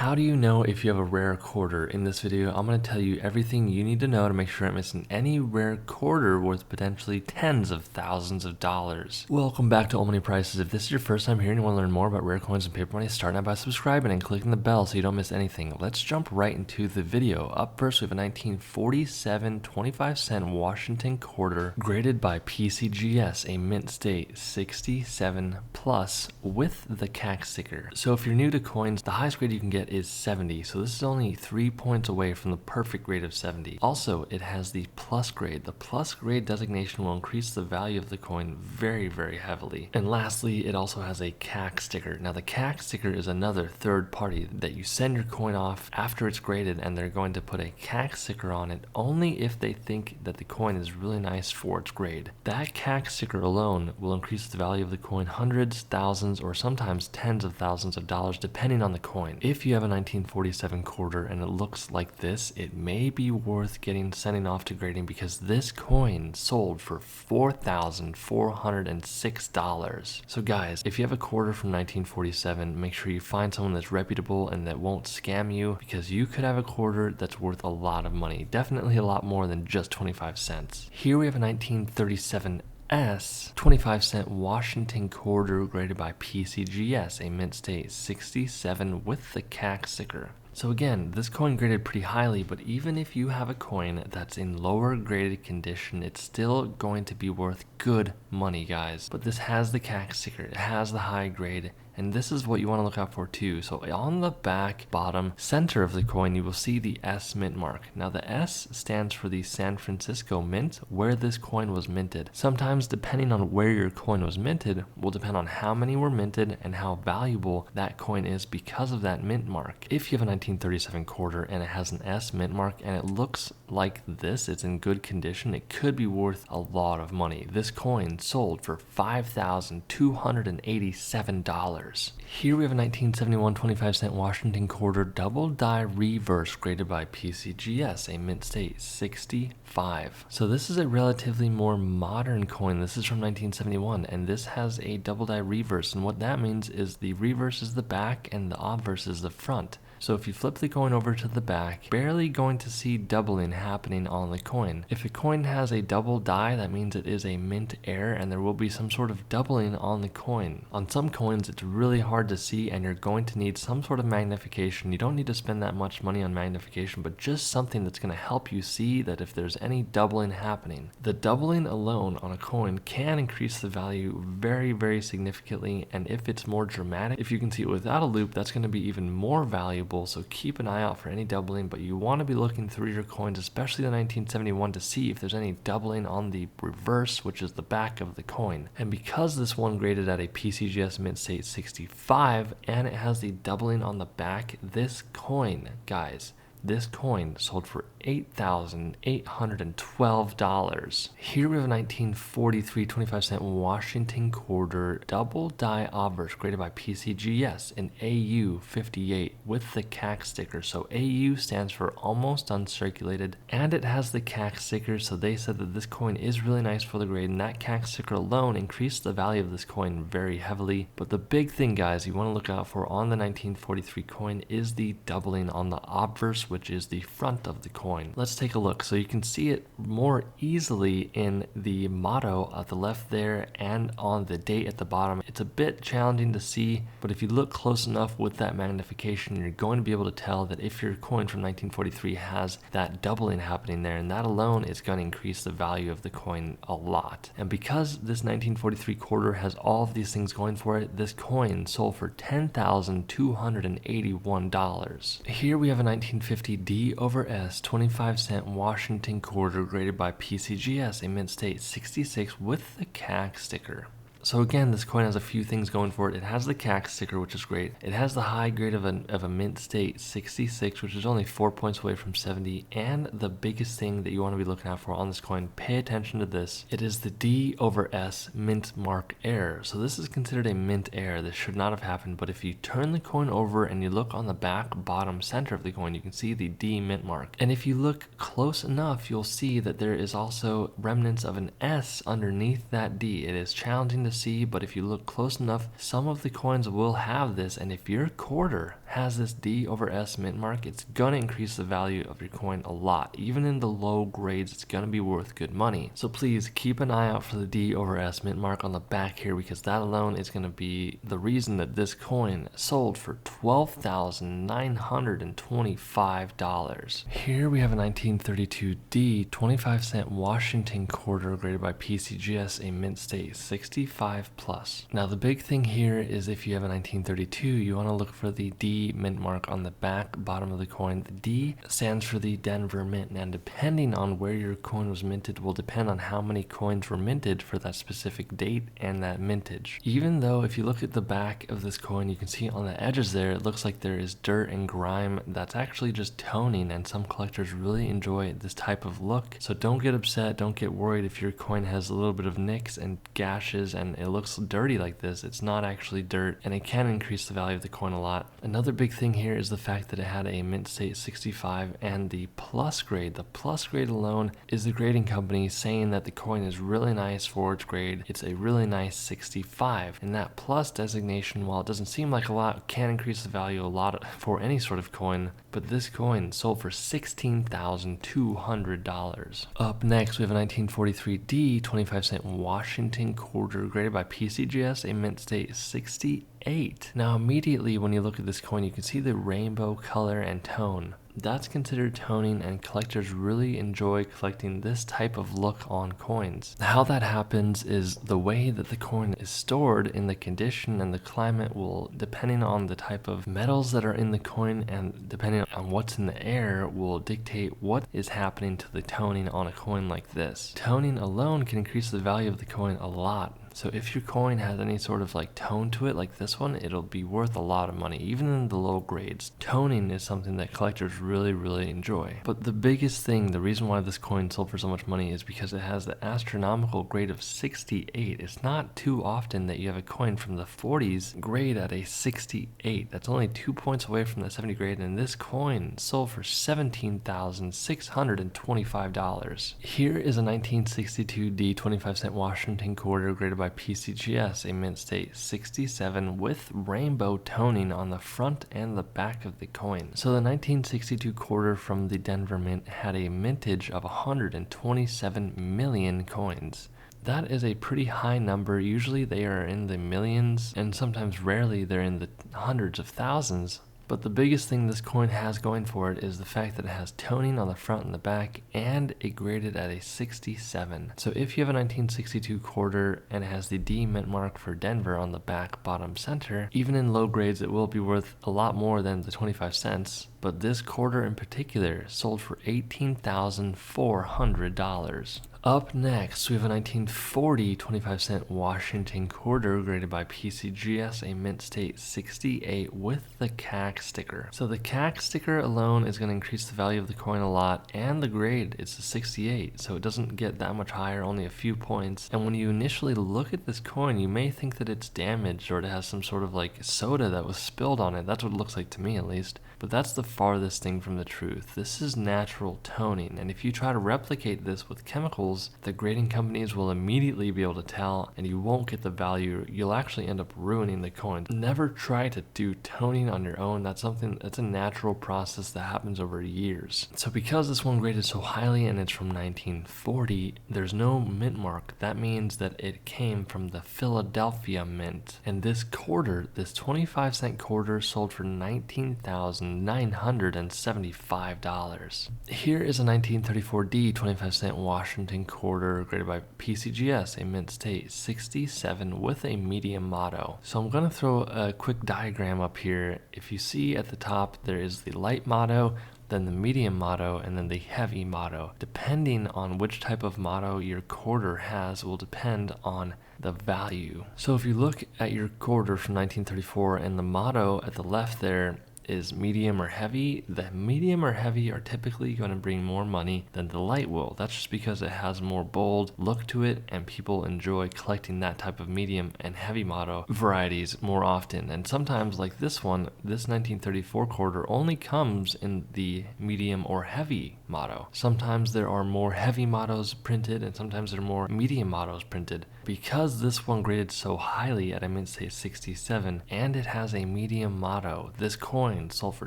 How do you know if you have a rare quarter? In this video, I'm going to tell you everything you need to know to make sure you're not missing any rare quarter worth potentially tens of thousands of dollars. Welcome back to Old Money Prices. If this is your first time here and you want to learn more about rare coins and paper money, start now by subscribing and clicking the bell so you don't miss anything. Let's jump right into the video. Up first, we have a 1947 25-cent Washington quarter graded by PCGS, a mint state 67 plus with the CAC sticker. So if you're new to coins, the highest grade you can get is 70, so this is only 3 points away from the perfect grade of 70. Also, it has the plus grade. The plus grade designation will increase the value of the coin very, very heavily. And lastly, it also has a CAC sticker. Now the CAC sticker is another third party that you send your coin off after it's graded, and they're going to put a CAC sticker on it only if they think that the coin is really nice for its grade. That CAC sticker alone will increase the value of the coin hundreds, thousands, or sometimes tens of thousands of dollars depending on the coin. If you have a 1947 quarter and it looks like this, it may be worth sending off to grading because this coin sold for $4,406. So guys, if you have a quarter from 1947, make sure you find someone that's reputable and that won't scam you, because you could have a quarter that's worth a lot of money, definitely a lot more than just 25 cents. Here we have a 1937 25-cent Washington quarter graded by PCGS, a mint state 67 with the CAC sticker. So again, this coin graded pretty highly, but even if you have a coin that's in lower graded condition, it's still going to be worth good money, guys. But this has the CAC sticker, it has the high grade, and this is what you want to look out for too. So on the back bottom center of the coin, you will see the S mint mark. Now the S stands for the San Francisco Mint, where this coin was minted. Sometimes depending on where your coin was minted will depend on how many were minted and how valuable that coin is because of that mint mark. If you have a 1937 quarter and it has an S mint mark and it looks like this, it's in good condition, it could be worth a lot of money. This coin sold for $5,287. Here we have a 1971 25-cent Washington quarter double die reverse graded by PCGS, a mint state 65. So this is a relatively more modern coin. This is from 1971, and this has a double die reverse, and what that means is the reverse is the back and the obverse is the front. So if you flip the coin over to the back, barely going to see doubling happening on the coin. If a coin has a double die, that means it is a mint error and there will be some sort of doubling on the coin. On some coins, it's really hard to see and you're going to need some sort of magnification. You don't need to spend that much money on magnification, but just something that's going to help you see that if there's any doubling happening. The doubling alone on a coin can increase the value very, very significantly, and if it's more dramatic, if you can see it without a loop, that's going to be even more valuable. So keep an eye out for any doubling, but you want to be looking through your coins, especially the 1971, to see if there's any doubling on the reverse, which is the back of the coin. And because this one graded at a PCGS mint state 65 and it has the doubling on the back, this coin, guys, this coin sold for $8,812. Here we have a 1943 25-cent Washington quarter double die obverse graded by PCGS, an AU 58 with the CAC sticker. So AU stands for almost uncirculated, and it has the CAC sticker, so they said that this coin is really nice for the grade, and that CAC sticker alone increased the value of this coin very heavily. But the big thing, guys, you want to look out for on the 1943 coin is the doubling on the obverse, which is the front of the coin. Let's take a look. So you can see it more easily in the motto at the left there and on the date at the bottom. It's a bit challenging to see, but if you look close enough with that magnification, you're going to be able to tell that if your coin from 1943 has that doubling happening there, and that alone is going to increase the value of the coin a lot. And because this 1943 quarter has all of these things going for it, this coin sold for $10,281. Here we have a 1950 D over S 25-cent Washington quarter graded by PCGS, a mint state 66 with the CAC sticker. So again, this coin has a few things going for it. It has the CAC sticker, which is great. It has the high grade of a mint state 66, which is only 4 points away from 70. And the biggest thing that you want to be looking out for on this coin, pay attention to this. It is the D over S mint mark error. So this is considered a mint error. This should not have happened. But if you turn the coin over and you look on the back bottom center of the coin, you can see the D mint mark. And if you look close enough, you'll see that there is also remnants of an S underneath that D. It is challenging to see, but if you look close enough, some of the coins will have this, and if your quarter has this D over S mint mark, it's gonna increase the value of your coin a lot. Even in the low grades, it's gonna be worth good money. So please keep an eye out for the D over S mint mark on the back here, because that alone is gonna be the reason that this coin sold for $12,925. Here we have a 1932D 25-cent Washington quarter graded by PCGS, a mint state 65 plus. Now the big thing here is if you have a 1932, you want to look for the D mint mark on the back bottom of the coin. The D stands for the Denver Mint, and depending on where your coin was minted will depend on how many coins were minted for that specific date and that mintage. Even though if you look at the back of this coin, you can see on the edges there, it looks like there is dirt and grime. That's actually just toning, and some collectors really enjoy this type of look. So don't get upset, don't get worried if your coin has a little bit of nicks and gashes and it looks dirty like this. It's not actually dirt, and it can increase the value of the coin a lot. Another big thing here is the fact that it had a mint state 65 and the plus grade. The plus grade alone is the grading company saying that the coin is really nice for its grade. It's a really nice 65, and that plus designation, while it doesn't seem like a lot, can increase the value a lot for any sort of coin. But this coin sold for $16,200. Up next, we have a 1943D 25-cent Washington quarter graded by PCGS, a mint state 68. Now immediately when you look at this coin, you can see the rainbow color and tone. That's considered toning, and collectors really enjoy collecting this type of look on coins. How that happens is the way that the coin is stored in the condition and the climate will, depending on the type of metals that are in the coin and depending on what's in the air, will dictate what is happening to the toning on a coin like this. Toning alone can increase the value of the coin a lot. So if your coin has any sort of like tone to it like this one, it'll be worth a lot of money, even in the low grades. Toning is something that collectors really enjoy. But the biggest thing, the reason why this coin sold for so much money is because it has the astronomical grade of 68. It's not too often that you have a coin from the 40s grade at a 68. That's only 2 points away from the 70 grade, and this coin sold for $17,625. Here is a 1962D 25-cent Washington quarter graded by PCGS, a mint state 67 with rainbow toning on the front and the back of the coin. So the 1962 quarter from the Denver Mint had a mintage of 127 million coins. That is a pretty high number. Usually they are in the millions, and sometimes rarely they're in the hundreds of thousands. But the biggest thing this coin has going for it is the fact that it has toning on the front and the back, and it graded at a 67. So if you have a 1962 quarter and it has the D mint mark for Denver on the back bottom center, even in low grades it will be worth a lot more than the 25 cents. But this quarter in particular sold for $18,400. Up next, we have a 1940 25-cent Washington quarter graded by PCGS, a mint state 68 with the CAC sticker. So the CAC sticker alone is going to increase the value of the coin a lot, and the grade, it's a 68, so it doesn't get that much higher, only a few points. And when you initially look at this coin, you may think that it's damaged or it has some sort of like soda that was spilled on it. That's what it looks like to me, at least. But that's the farthest thing from the truth. This is natural toning, and if you try to replicate this with chemicals, the grading companies will immediately be able to tell, and you won't get the value. You'll actually end up ruining the coin. Never try to do toning on your own. That's a natural process that happens over years. So because this one graded so highly and it's from 1940, there's no mint mark. That means that it came from the Philadelphia Mint. And this quarter, this 25-cent quarter, sold for $19,975. Here is a 1934D 25-cent Washington quarter graded by PCGS, a mint state 67 with a medium motto. So I'm going to throw a quick diagram up here. If you see at the top, there is the light motto, then the medium motto, and then the heavy motto. Depending on which type of motto your quarter has will depend on the value. So if you look at your quarter from 1934 and the motto at the left there is medium or heavy, the medium or heavy are typically going to bring more money than the light will. That's just because it has more bold look to it, and people enjoy collecting that type of medium and heavy motto varieties more often. And sometimes, like this one, this 1934 quarter only comes in the medium or heavy motto. Sometimes there are more heavy mottos printed, and sometimes there are more medium mottos printed. Because this one graded so highly at, I meant to say 67, and it has a medium motto, this coin sold for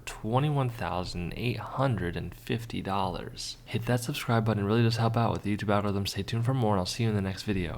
$21,850. Hit that subscribe button, it really does help out with the YouTube algorithm. Stay tuned for more, and I'll see you in the next video.